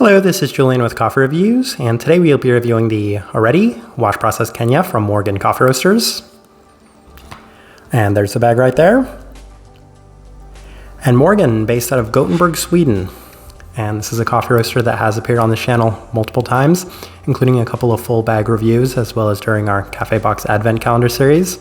Hello, this is Julian with Coffee Reviews, and today we'll be reviewing the Oreti Wash Process Kenya from Morgon Coffee Roasters. And there's the bag right there. And Morgon, based out of Gothenburg, Sweden. And this is a coffee roaster that has appeared on the channel multiple times, including a couple of full bag reviews, as well as during our Cafe Box Advent Calendar series.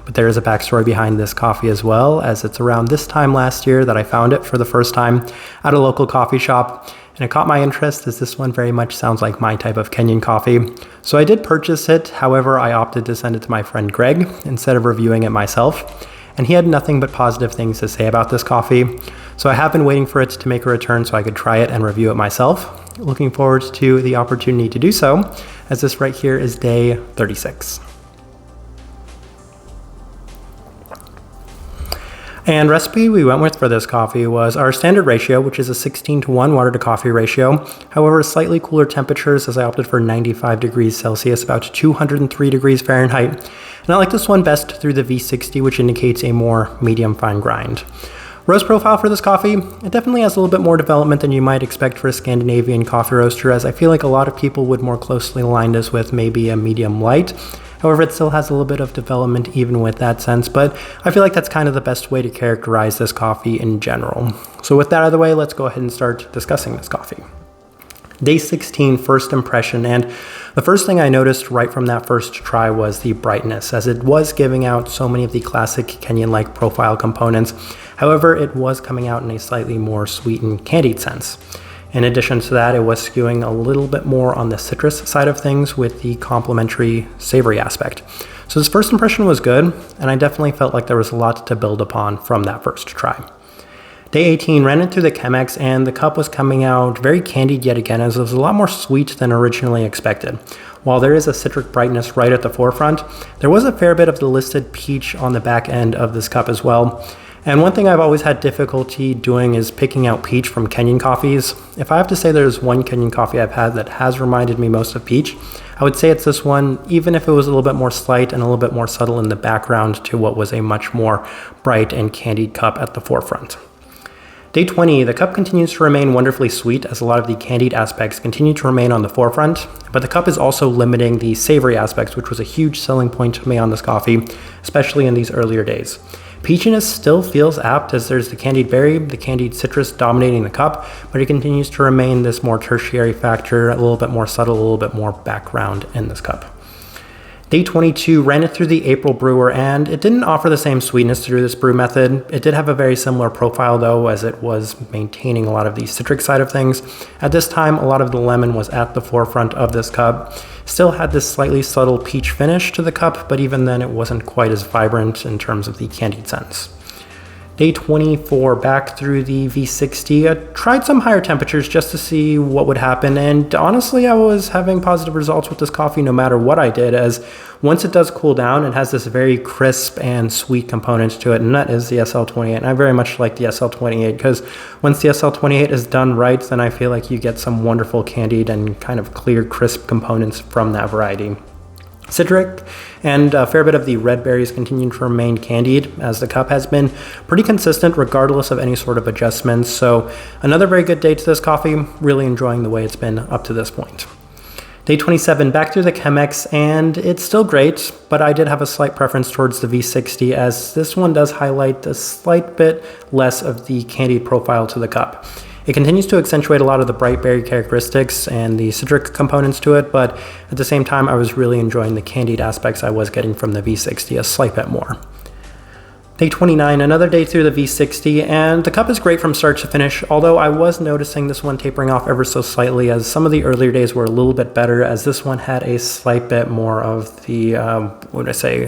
But there is a backstory behind this coffee as well, as it's around this time last year that I found it for the first time at a local coffee shop. And it caught my interest as this one very much sounds like my type of Kenyan coffee. So I did purchase it, however I opted to send it to my friend Greg instead of reviewing it myself. And he had nothing but positive things to say about this coffee. So I have been waiting for it to make a return so I could try it and review it myself. Looking forward to the opportunity to do so, as this right here is day 36. And recipe we went with for this coffee was our standard ratio, which is a 16:1 water to coffee ratio. However, slightly cooler temperatures as I opted for 95 degrees Celsius, about 203 degrees Fahrenheit. And I like this one best through the V60, which indicates a more medium fine grind. Roast profile for this coffee, it definitely has a little bit more development than you might expect for a Scandinavian coffee roaster, as I feel like a lot of people would more closely align this with maybe a medium light. However, it still has a little bit of development even with that sense, but I feel like that's kind of the best way to characterize this coffee in general. So with that out of the way, let's go ahead and start discussing this coffee. Day 16, first impression, and the first thing I noticed right from that first try was the brightness, as it was giving out so many of the classic Kenyan-like profile components. However, it was coming out in a slightly more sweet and candied sense. In addition to that, it was skewing a little bit more on the citrus side of things with the complementary savory aspect. So this first impression was good, and I definitely felt like there was a lot to build upon from that first try. Day 18, ran it through the Chemex, and the cup was coming out very candied yet again, as it was a lot more sweet than originally expected. While there is a citric brightness right at the forefront, there was a fair bit of the listed peach on the back end of this cup as well. And one thing I've always had difficulty doing is picking out peach from Kenyan coffees. If I have to say there's one Kenyan coffee I've had that has reminded me most of peach, I would say it's this one, even if it was a little bit more slight and a little bit more subtle in the background to what was a much more bright and candied cup at the forefront. Day 20, the cup continues to remain wonderfully sweet as a lot of the candied aspects continue to remain on the forefront, but the cup is also limiting the savory aspects, which was a huge selling point to me on this coffee, especially in these earlier days. Peachiness still feels apt as there's the candied berry, the candied citrus dominating the cup, but it continues to remain this more tertiary factor, a little bit more subtle, a little bit more background in this cup. Day 22, ran it through the April brewer, and it didn't offer the same sweetness through this brew method. It did have a very similar profile though, as it was maintaining a lot of the citric side of things. At this time, a lot of the lemon was at the forefront of this cup. Still had this slightly subtle peach finish to the cup, but even then it wasn't quite as vibrant in terms of the candied sense. Day 24, back through the V60. I tried some higher temperatures just to see what would happen, and honestly I was having positive results with this coffee no matter what I did, as once it does cool down, it has this very crisp and sweet component to it, and that is the SL28. And I very much like the SL28 because once the SL28 is done right, then I feel like you get some wonderful candied and kind of clear, crisp components from that variety. Citric and a fair bit of the red berries continue to remain candied, as the cup has been pretty consistent regardless of any sort of adjustments. So another very good day to this coffee, really enjoying the way it's been up to this point. Day 27, back through the Chemex, and it's still great, but I did have a slight preference towards the V60, as this one does highlight a slight bit less of the candied profile to the cup. It continues to accentuate a lot of the bright berry characteristics and the citric components to it, but at the same time I was really enjoying the candied aspects I was getting from the V60 a slight bit more. Day 29, another day through the V60, and the cup is great from start to finish, although I was noticing this one tapering off ever so slightly, as some of the earlier days were a little bit better, as this one had a slight bit more of the,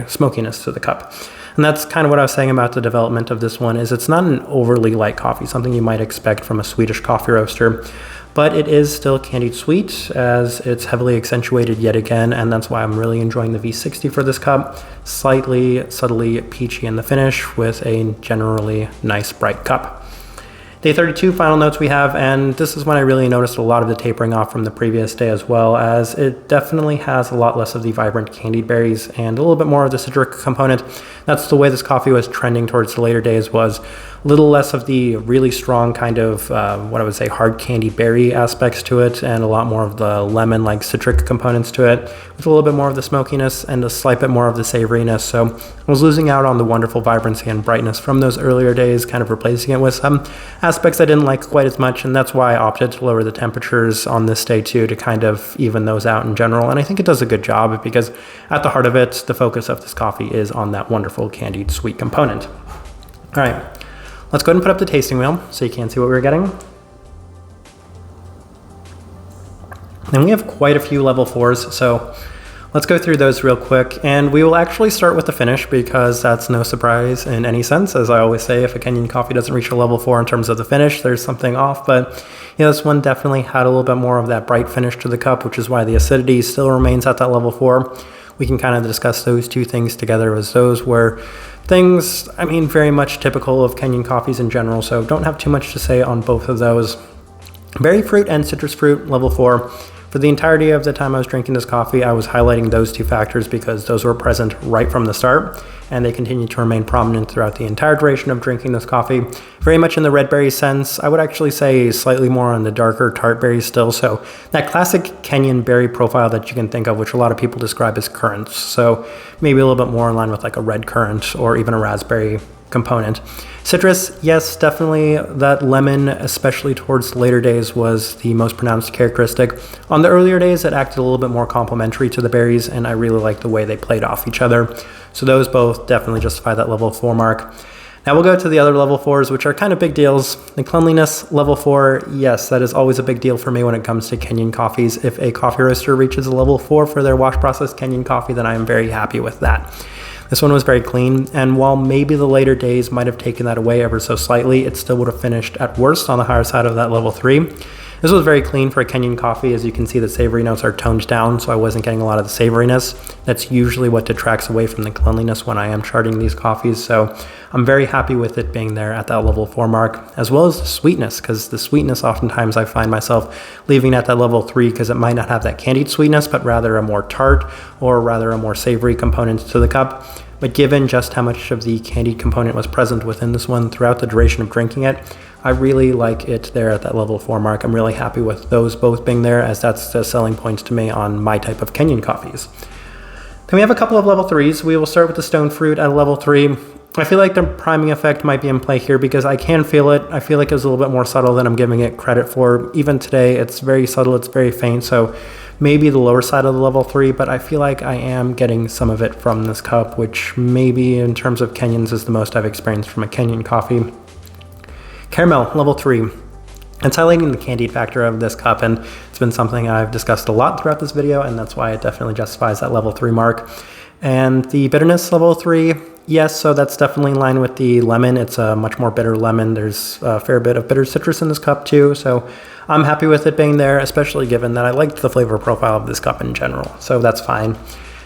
smokiness to the cup. And that's kind of what I was saying about the development of this one, is it's not an overly light coffee, something you might expect from a Swedish coffee roaster, but it is still candied sweet, as it's heavily accentuated yet again, and that's why I'm really enjoying the V60 for this cup. Slightly, subtly peachy in the finish with a generally nice bright cup. Day 32, final notes we have, and this is when I really noticed a lot of the tapering off from the previous day as well, as it definitely has a lot less of the vibrant candied berries and a little bit more of the citric component. That's the way this coffee was trending towards the later days, was A little less of the really strong kind of, what I would say, hard candy berry aspects to it, and a lot more of the lemon, like citric components to it, with a little bit more of the smokiness and a slight bit more of the savoriness. So I was losing out on the wonderful vibrancy and brightness from those earlier days, kind of replacing it with some aspects I didn't like quite as much, and that's why I opted to lower the temperatures on this day too, to kind of even those out in general. And I think it does a good job, because at the heart of it, the focus of this coffee is on that wonderful candied sweet component. All right, let's go ahead and put up the tasting wheel so you can see what we're getting. And we have quite a few level 4s, so let's go through those real quick. And we will actually start with the finish, because that's no surprise in any sense. As I always say, if a Kenyan coffee doesn't reach a level 4 in terms of the finish, there's something off. But this one definitely had a little bit more of that bright finish to the cup, which is why the acidity still remains at that level 4. We can kind of discuss those two things together, as those were things, very much typical of Kenyan coffees in general, so don't have too much to say on both of those. Berry fruit and citrus fruit, level 4. For the entirety of the time I was drinking this coffee, I was highlighting those two factors because those were present right from the start, and they continue to remain prominent throughout the entire duration of drinking this coffee. Very much in the red berry sense. I would actually say slightly more on the darker tart berries still. So that classic Kenyan berry profile that you can think of, which a lot of people describe as currants. So maybe a little bit more in line with like a red currant or even a raspberry component. Citrus, yes, definitely that lemon, especially towards the later days, was the most pronounced characteristic. On the earlier days, it acted a little bit more complementary to the berries, and I really liked the way they played off each other. So those both definitely justify that level 4 mark. Now we'll go to the other level 4s, which are kind of big deals. The cleanliness, level 4, yes, that is always a big deal for me when it comes to Kenyan coffees. If a coffee roaster reaches a level 4 for their wash process Kenyan coffee, then I am very happy with that. This one was very clean, and while maybe the later days might have taken that away ever so slightly, it still would have finished at worst on the higher side of that level 3. This was very clean for a Kenyan coffee. As you can see, the savory notes are toned down, so I wasn't getting a lot of the savoriness. That's usually what detracts away from the cleanliness when I am charting these coffees, so I'm very happy with it being there at that level 4 mark, as well as the sweetness, because the sweetness oftentimes I find myself leaving at that level 3 because it might not have that candied sweetness, but rather a more tart or rather a more savory component to the cup. But given just how much of the candied component was present within this one throughout the duration of drinking it, I really like it there at that level 4 mark. I'm really happy with those both being there, as that's the selling points to me on my type of Kenyan coffees. Then we have a couple of level 3s. We will start with the stone fruit at a level 3. I feel like the priming effect might be in play here because I can feel it. I feel like it's a little bit more subtle than I'm giving it credit for. Even today, it's very subtle, it's very faint, so maybe the lower side of the level 3, but I feel like I am getting some of it from this cup, which maybe in terms of Kenyans is the most I've experienced from a Kenyan coffee. Caramel, level 3. It's highlighting the candied factor of this cup, and it's been something I've discussed a lot throughout this video, and that's why it definitely justifies that level 3 mark. And the bitterness, level 3, yes, so that's definitely in line with the lemon. It's a much more bitter lemon. There's a fair bit of bitter citrus in this cup too, so I'm happy with it being there, especially given that I liked the flavor profile of this cup in general, so that's fine.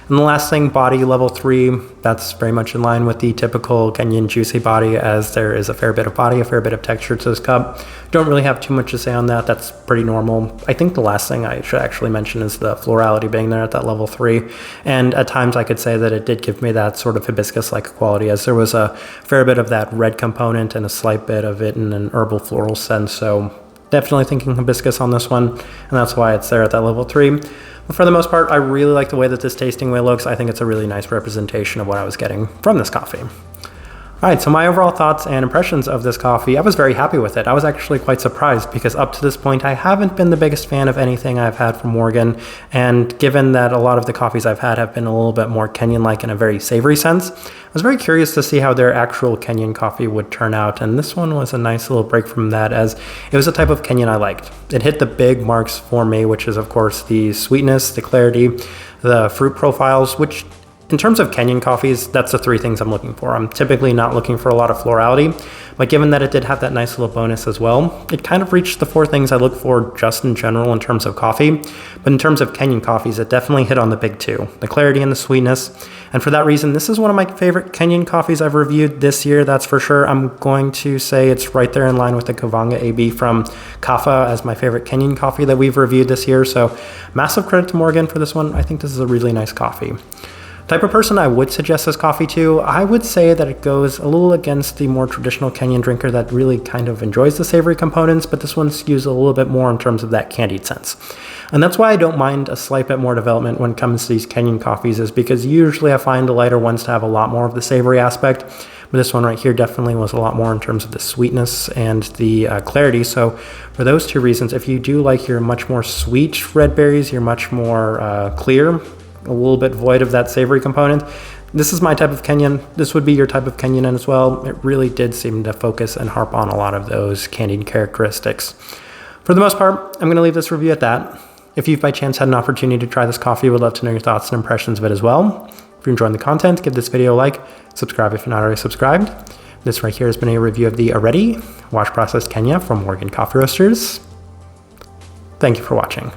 And the last thing, body, level 3, that's very much in line with the typical Kenyan juicy body, as there is a fair bit of body, a fair bit of texture to this cup. Don't really have too much to say on that. That's pretty normal. I think the last thing I should actually mention is the florality being there at that level 3. And at times I could say that it did give me that sort of hibiscus-like quality, as there was a fair bit of that red component and a slight bit of it in an herbal floral sense. So definitely thinking hibiscus on this one, and that's why it's there at that level 3. But for the most part, I really like the way that this tasting wheel looks. I think it's a really nice representation of what I was getting from this coffee. All right, so my overall thoughts and impressions of this coffee, I was very happy with it. I was actually quite surprised because up to this point, I haven't been the biggest fan of anything I've had from Morgan. And given that a lot of the coffees I've had have been a little bit more Kenyan-like in a very savory sense, I was very curious to see how their actual Kenyan coffee would turn out. And this one was a nice little break from that, as it was a type of Kenyan I liked. It hit the big marks for me, which is of course the sweetness, the clarity, the fruit profiles, which in terms of Kenyan coffees, that's the 3 things I'm looking for. I'm typically not looking for a lot of florality, but given that it did have that nice little bonus as well, it kind of reached the 4 things I look for just in general in terms of coffee. But in terms of Kenyan coffees, it definitely hit on the big 2, the clarity and the sweetness. And for that reason, this is one of my favorite Kenyan coffees I've reviewed this year, that's for sure. I'm going to say it's right there in line with the Kavanga AB from Kafa as my favorite Kenyan coffee that we've reviewed this year. So massive credit to Morgan for this one. I think this is a really nice coffee. Type of person I would suggest this coffee to, I would say that it goes a little against the more traditional Kenyan drinker that really kind of enjoys the savory components, but this one's used a little bit more in terms of that candied sense. And that's why I don't mind a slight bit more development when it comes to these Kenyan coffees, is because usually I find the lighter ones to have a lot more of the savory aspect. But this one right here definitely was a lot more in terms of the sweetness and the clarity. So for those two reasons, if you do like your much more sweet red berries, you're much more clear, a little bit void of that savory component, this is my type of Kenyan. This would be your type of Kenyan as well. It really did seem to focus and harp on a lot of those candied characteristics. For the most part, I'm going to leave this review at that. If you've by chance had an opportunity to try this coffee, would love to know your thoughts and impressions of it as well. If you're enjoying the content, give this video a like, subscribe if you're not already subscribed. This right here has been a review of the Oreti wash processed Kenya from Morgon Coffee Roasters. Thank you for watching.